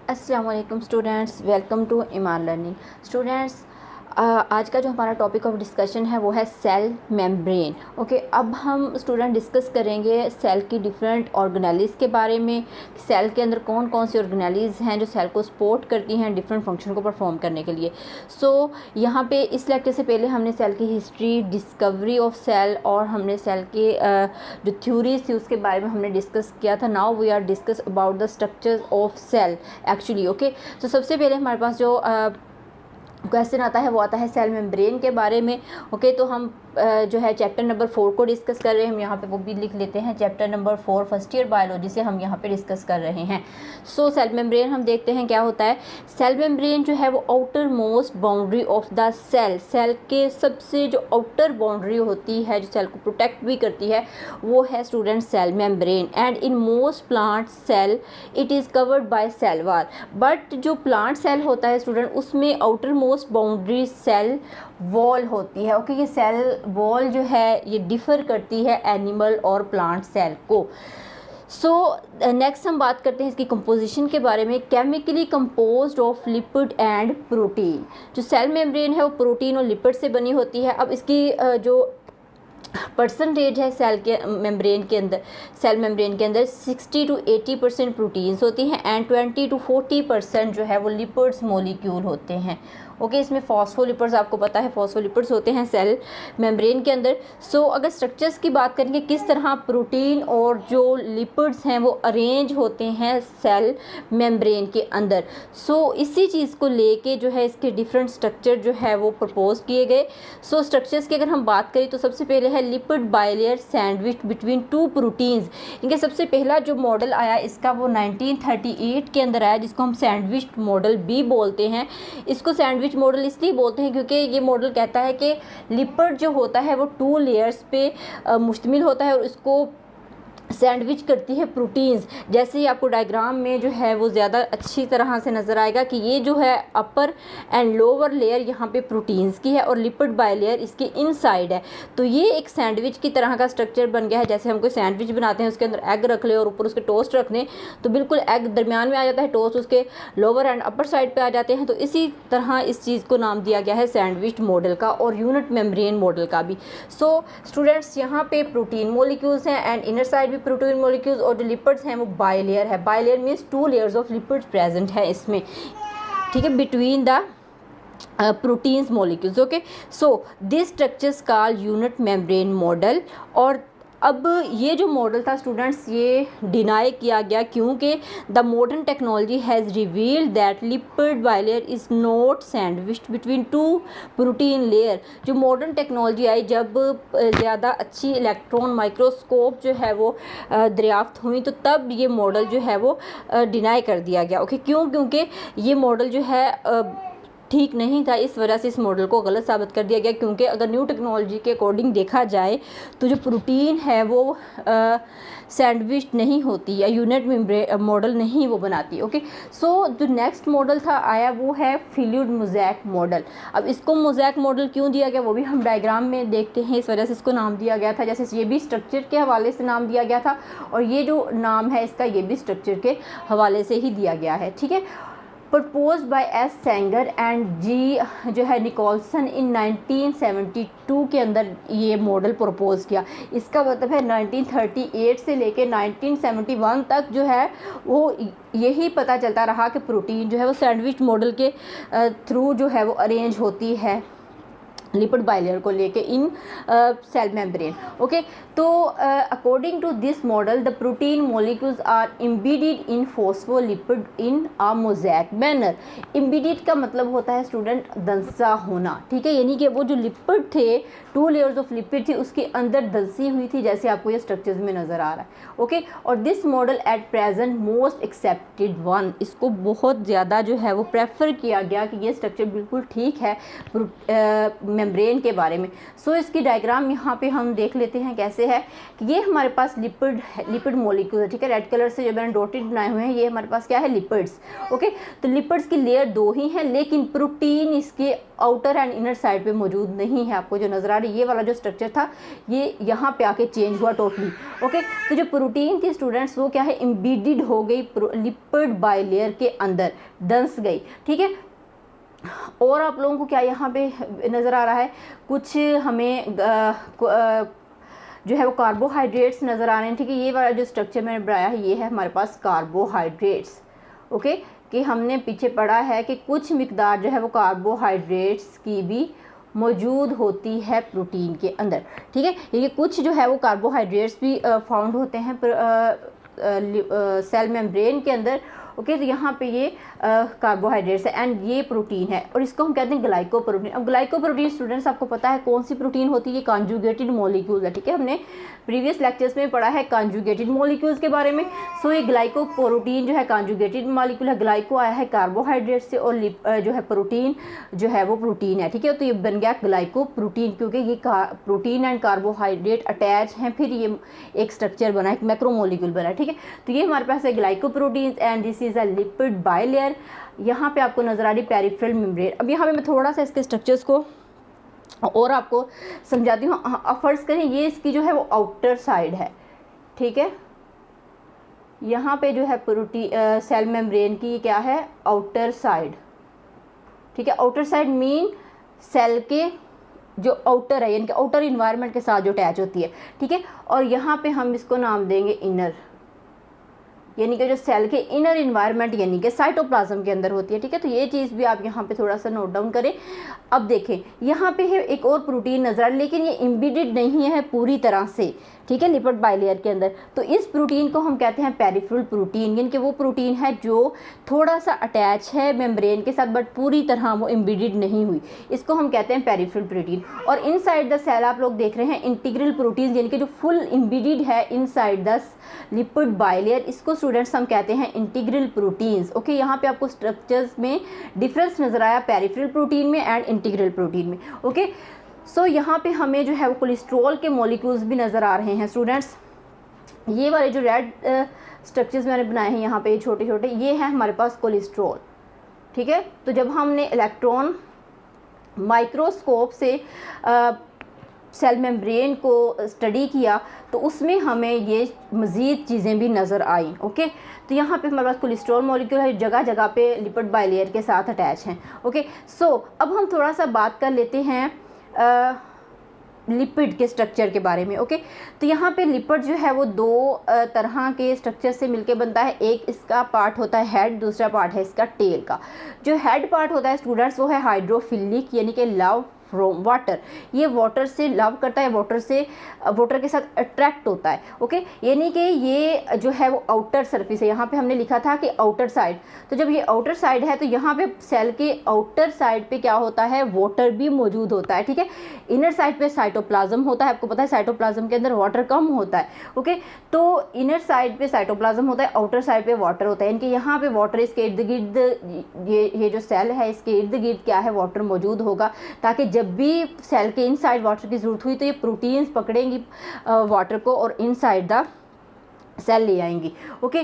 अस्सलाम वालेकुम students, welcome to Iman learning. Students, आज का जो हमारा टॉपिक ऑफ डिस्कशन है वो है सेल मेम्ब्रेन। ओके, अब हम स्टूडेंट डिस्कस करेंगे सेल की डिफरेंट ऑर्गेनेलिज़ के बारे में। सेल के अंदर कौन कौन सी ऑर्गेनेलिज़ हैं जो सेल को सपोर्ट करती हैं डिफरेंट फंक्शन को परफॉर्म करने के लिए। यहाँ पे इस लेक्चर से पहले हमने सेल की हिस्ट्री, डिस्कवरी ऑफ सेल और हमने सेल के जो थ्योरीज थी उसके बारे में हमने डिस्कस किया था। Now we are discuss about the structures of cell actually. Okay, तो सबसे पहले हमारे पास जो क्वेश्चन आता है वो आता है सेल मेम्ब्रेन के बारे में। ओके, तो हम जो है चैप्टर नंबर 4 को डिस्कस कर रहे हैं। हम यहाँ पे वो भी लिख लेते हैं, chapter number 4 first year biology से हम यहाँ पे डिस्कस कर रहे हैं। सेल मेम्ब्रेन हम देखते हैं क्या होता है। सेल मेम्ब्रेन जो है वो outermost boundary of the cell, cell के सबसे जो आउटर बाउंड्री होती है जो सेल को प्रोटेक्ट भी करती है वो है student cell membrane. And in most plant cell it is covered by cell wall. But जो प्लांट सेल होता है स्टूडेंट उसमें outermost boundary cell wall होती है। ओके, ये सेल वॉल जो है ये डिफ़र करती है एनिमल और प्लांट सेल को। नेक्स्ट हम बात करते हैं इसकी कंपोजिशन के बारे में। Chemically composed of lipid and protein. जो सेल मेम्ब्रेन है वो प्रोटीन और लिपिड से बनी होती है। अब इसकी जो परसेंटेज है सेल मेम्ब्रेन के अंदर 60 to 80% प्रोटीन्स होती हैं एंड 20 to 40% जो है वो लिपिड्स मॉलिक्यूल होते हैं। ओके, इसमें फॉस्फोलिपिड्स, आपको पता है फॉस्फोलिपिड्स होते हैं सेल मेम्ब्रेन के अंदर। अगर स्ट्रक्चर्स की बात करेंगे किस तरह प्रोटीन और जो लिपिड्स हैं वो अरेंज होते हैं सेल मेम्ब्रेन के अंदर। इसी चीज़ को लेके जो है इसके डिफरेंट स्ट्रक्चर जो है वो प्रपोज किए गए। स्ट्रक्चर्स की अगर हम बात करें तो सबसे पहले है lipid bilayer sandwich between two proteins. इनके सबसे पहला जो मॉडल आया इसका वो 1938 के अंदर आया, जिसको हम सैंडविच मॉडल भी बोलते हैं। इसको सैंडविच मॉडल इसलिए बोलते हैं क्योंकि ये मॉडल कहता है कि लिपिड जो होता है वो 2 लेयर्स पे मुश्तमिल होता है और इसको सैंडविच करती है प्रोटीन्स। जैसे ही आपको डायग्राम में जो है वो ज़्यादा अच्छी तरह से नज़र आएगा कि ये जो है अपर एंड लोअर लेयर यहाँ पे प्रोटीन्स की है और लिपिड बाइलेयर इसके इनसाइड है। तो ये एक सैंडविच की तरह का स्ट्रक्चर बन गया है। जैसे हम कोई सैंडविच बनाते हैं, उसके अंदर एग रख ले और ऊपर उसके टोस्ट रख दें तो बिल्कुल एग दरमियान में आ जाता है, टोस्ट उसके लोअर एंड अपर साइड पर आ जाते हैं। तो इसी तरह इस चीज़ को नाम दिया गया है सैंडविच मॉडल का और यूनिट मेम्ब्रेन मॉडल का भी। स्टूडेंट्स, यहाँ पे प्रोटीन मॉलिक्यूल्स हैं एंड इनर साइड भी प्रोटीन मॉलिक्यूल्स और जो लिपिड्स हैं वो बाइलेयर है। Bilayer means 2 layers of lipids present है इसमें, ठीक है, between the proteins molecules. Okay, this structures called unit membrane model. और अब ये जो मॉडल था स्टूडेंट्स ये डिनाई किया गया क्योंकि the modern technology has revealed that lipid bilayer is not sandwiched between 2 protein layer. जो मॉडर्न टेक्नोलॉजी आई, जब ज़्यादा अच्छी इलेक्ट्रॉन माइक्रोस्कोप जो है वो दरियाफ्त हुई तो तब ये मॉडल जो है वो डिनाई कर दिया गया। ओके, क्योंकि ये मॉडल जो है ठीक नहीं था, इस वजह से इस मॉडल को गलत साबित कर दिया गया। क्योंकि अगर न्यू टेक्नोलॉजी के अकॉर्डिंग देखा जाए तो जो प्रोटीन है वो सैंडविच नहीं होती या यूनिट मेम्ब्रेन मॉडल नहीं वो बनाती। ओके, जो नेक्स्ट मॉडल था आया वो है फ्लूइड मोज़ेक मॉडल। अब इसको मोज़ेक मॉडल क्यों दिया गया वो भी हम डायग्राम में देखते हैं, इस वजह से इसको नाम दिया गया था। जैसे ये भी स्ट्रक्चर के हवाले से नाम दिया गया था और ये जो नाम है इसका ये भी स्ट्रक्चर के हवाले से ही दिया गया है, ठीक है। Proposed by S Sengar and G जो है निकोलसन इन 1972 के अंदर ये मॉडल प्रपोज किया। इसका मतलब है 1938 से लेके 1971 तक जो है वो यही पता चलता रहा कि प्रोटीन जो है वो सैंडविच मॉडल के थ्रू जो है वो अरेंज होती है लिपिड बाइलेयर को लेके इन सेल मेम्ब्रेन। ओके, तो according to this model the protein molecules are embedded in phospholipid in a mosaic manner. Embedded का मतलब होता है स्टूडेंट दंसा होना, ठीक है, यानी कि वो जो लिपिड थे 2 लेयर्स ऑफ लिपिड थी उसके अंदर दंसी हुई थी, जैसे आपको ये स्ट्रक्चर्स में नज़र आ रहा है। ओके, और this model at present most accepted one, इसको बहुत ज़्यादा जो है वो प्रेफर किया गया कि ये स्ट्रक्चर बिल्कुल ठीक है मेम्ब्रेन के बारे में। सो इसकी डायग्राम यहाँ पे हम देख लेते हैं कैसे है कि ये हमारे पास लिपिड मॉलिक्यूल है, ठीक है। रेड कलर से जो मैंने डॉटेड बनाए हुए हैं ये हमारे पास क्या है, लिपिड्स। ओके, तो लिपिड्स की लेयर 2 ही है, लेकिन प्रोटीन इसके आउटर एंड इनर साइड पे मौजूद नहीं है। आपको जो नज़र आ रही है ये वाला जो स्ट्रक्चर था ये यहाँ पे आके चेंज हुआ टोटली। ओके, तो जो प्रोटीन की स्टूडेंट्स वो क्या है, एम्बेडेड हो गई लिपिड बाइलेयर के अंदर, दंस गई, ठीक है। और आप लोगों को क्या यहाँ पे नज़र आ रहा है, कुछ हमें जो है वो कार्बोहाइड्रेट्स नज़र आ रहे हैं, ठीक है। ये वाला जो स्ट्रक्चर मैंने बनाया है ये है हमारे पास कार्बोहाइड्रेट्स। ओके, कि हमने पीछे पढ़ा है कि कुछ मिकदार जो है वो कार्बोहाइड्रेट्स की भी मौजूद होती है प्रोटीन के अंदर, ठीक है। ये कुछ जो है वो कार्बोहाइड्रेट्स भी फाउंड होते हैं सेल मेम्ब्रेन के अंदर। ओके, तो यहाँ पे ये कार्बोहाइड्रेट्स है एंड ये प्रोटीन है और इसको हम कहते हैं ग्लाइकोप्रोटीन। अब ग्लाइकोप्रोटीन स्टूडेंट्स आपको पता है कौन सी प्रोटीन होती है, ये कॉन्जुगेटेड मॉलिक्यूल है, ठीक है। हमने प्रीवियस लेक्चर्स में पढ़ा है कॉन्जुगेटेड मॉलिक्यूल्स के बारे में। सो ये ग्लाइकोप्रोटीन जो है कॉन्जुगेटेड मॉलिक्यूल है, ग्लाइको आया है कार्बोहाइड्रेट से और जो है प्रोटीन जो है वो प्रोटीन है, ठीक है। तो ये बन गया ग्लाइकोप्रोटीन क्योंकि ये प्रोटीन एंड कार्बोहाइड्रेट अटैच हैं, फिर ये एक स्ट्रक्चर बना, एक मैक्रोमोलिक्यूल बना, ठीक है। तो ये हमारे पास है glycoprotein and this is a lipid bilayer. यहाँ पे आपको नजर आ रही पेरिफेरल मेम्ब्रेन। अब यहाँ पे मैं थोड़ा सा इसके स्ट्रक्चर्स को और आपको समझाती हूँ। अब फर्ज करें ये इसकी जो है वो आउटर साइड है, ठीक है। यहाँ पे जो है प्रोटीन सेल मेम्ब्रेन की क्या है, आउटर साइड, ठीक है। आउटर साइड मीन सेल के जो आउटर है यानी कि आउटर इन्वायरमेंट के साथ जो अटैच होती है, ठीक है। और यहाँ पे हम इसको नाम देंगे इनर, यानी कि जो सेल के इनर इन्वायरमेंट यानी कि साइटोप्लाज्म के अंदर होती है, ठीक है। तो ये चीज़ भी आप यहाँ पे थोड़ा सा नोट डाउन करें। अब देखें यहाँ पे है एक और प्रोटीन नजर, लेकिन ये एम्बेडेड नहीं है पूरी तरह से, ठीक है, लिपिड बाइलेयर के अंदर। तो इस प्रोटीन को हम कहते हैं पेरिफेरल प्रोटीन, यानी कि वो प्रोटीन है जो थोड़ा सा अटैच है मेम्ब्रेन के साथ बट पूरी तरह वो एम्बेडेड नहीं हुई, इसको हम कहते हैं पेरिफेरल प्रोटीन। और इनसाइड द सेल आप लोग देख रहे हैं इंटीग्रल प्रोटीन, यानी कि जो फुल एम्बेडेड है इनसाइड द लिपिड बाइलेयर, इसको स्टूडेंट्स हम कहते हैं इंटीग्रल प्रोटीन्स। ओके, यहाँ पे आपको स्ट्रक्चर्स में डिफरेंस नजर आया पेरिफेरल प्रोटीन में एंड इंटीग्रल प्रोटीन में। ओके, सो यहाँ पे हमें जो है वो कोलेस्ट्रॉल के मॉलिक्यूल्स भी नज़र आ रहे हैं स्टूडेंट्स। ये वाले जो रेड स्ट्रक्चर्स मैंने बनाए हैं यहाँ पे छोटे छोटे, ये हैं हमारे पास कोलेस्ट्रॉल, ठीक है। तो जब हमने इलेक्ट्रॉन माइक्रोस्कोप से सेल मेम्ब्रेन को स्टडी किया तो उसमें हमें ये मज़ीद चीज़ें भी नज़र आई। ओके, तो यहाँ पे हमारे पास कोलेस्ट्रॉल मॉलिक्यूल है, जगह जगह पे लिपिड बाइलेयर के साथ अटैच हैं। ओके, सो अब हम थोड़ा सा बात कर लेते हैं लिपिड के स्ट्रक्चर के बारे में। ओके, तो यहाँ पे लिपिड जो है वो दो तरह के स्ट्रक्चर से मिलके बनता है। एक इसका पार्ट होता है हेड, दूसरा पार्ट है इसका टेल का। जो हेड पार्ट होता है स्टूडेंट्स वो है हाइड्रोफिलिक, यानी कि लव फ्रॉम वाटर, ये वाटर से लव करता है, वाटर के साथ अट्रैक्ट होता है। ओके, यानी कि ये जो है वो आउटर सरफेस है, यहाँ पे हमने लिखा था कि आउटर साइड। तो जब ये आउटर साइड है तो यहाँ पे सेल के आउटर साइड पे क्या होता है, वाटर भी मौजूद होता है, ठीक है। इनर साइड पे साइटोप्लाज्म होता है, आपको पता है साइटोप्लाज्म के अंदर वाटर कम होता है। ओके, तो इनर साइड पे साइटोप्लाज्म होता है, आउटर साइड पे वाटर होता है, यानी कि यहाँ पे वाटर इसके इर्द गिर्द, ये जो सेल है इसके इर्द गिर्द क्या है, वाटर मौजूद होगा, ताकि जब भी सेल के इनसाइड वाटर की ज़रूरत हुई तो ये प्रोटीन्स पकड़ेंगी वाटर को और इनसाइड द सेल ले आएंगी। ओके,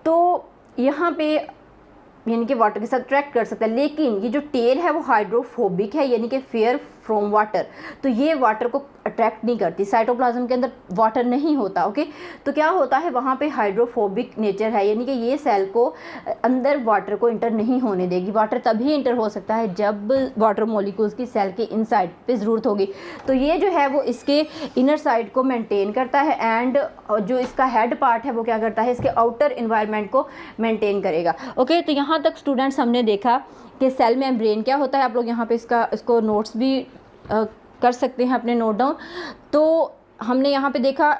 तो यहाँ पे यानी कि वाटर के साथ अट्रैक्ट कर सकता है, लेकिन ये जो टेल है वो हाइड्रोफोबिक है, यानी कि फेयर फ्रॉम वाटर, तो ये वाटर को अट्रैक्ट नहीं करती। साइटोप्लाज्म के अंदर वाटर नहीं होता। ओके, तो क्या होता है वहाँ पे हाइड्रोफोबिक नेचर है, यानी कि ये सेल को अंदर वाटर को इंटर नहीं होने देगी। वाटर तभी इंटर हो सकता है जब वाटर मॉलिक्यूल्स की सेल के इनसाइड पे ज़रूरत होगी। तो ये जो है वो इसके इनर साइड को मेंटेन करता है एंड जो इसका हेड पार्ट है वो क्या करता है, इसके आउटर इन्वायरमेंट को मेंटेन करेगा। ओके, तो यहाँ तक स्टूडेंट्स हमने देखा कि सेल मेम्ब्रेन क्या होता है। आप लोग यहाँ पे इसको नोट्स भी कर सकते हैं अपने नोट डाउन। तो हमने यहाँ पे देखा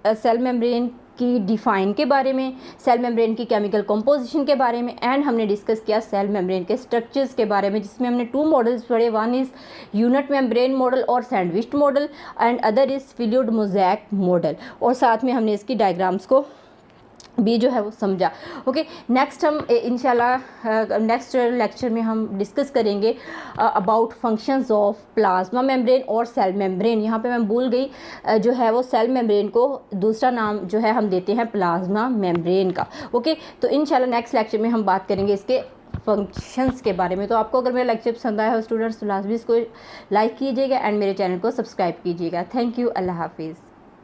सेल मेम्ब्रेन की डिफ़ाइन के बारे में, सेल मेम्ब्रेन की केमिकल कंपोजिशन के बारे में एंड हमने डिस्कस किया सेल मेम्ब्रेन के स्ट्रक्चर्स के बारे में, जिसमें हमने 2 मॉडल्स पढ़े। One is unit membrane model और sandwiched model and other is fluid mosaic model, और साथ में हमने इसकी डायग्राम्स को भी जो है वो समझा। ओके, नेक्स्ट हम इंशाल्लाह नेक्स्ट लेक्चर में हम डिस्कस करेंगे about functions of plasma membrane और सेल मेम्ब्रेन। यहाँ पे मैं भूल गई, जो है वो सेल मेम्ब्रेन को दूसरा नाम जो है हम देते हैं प्लाज्मा मेम्ब्रेन का। ओके, तो इंशाल्लाह नेक्स्ट लेक्चर में हम बात करेंगे इसके फंक्शंस के बारे में। तो आपको अगर मेरा लेक्चर पसंद आया हो स्टूडेंट्स, तो लाजमी इसको लाइक कीजिएगा एंड मेरे चैनल को सब्सक्राइब कीजिएगा। थैंक यू, अल्लाह हाफिज़।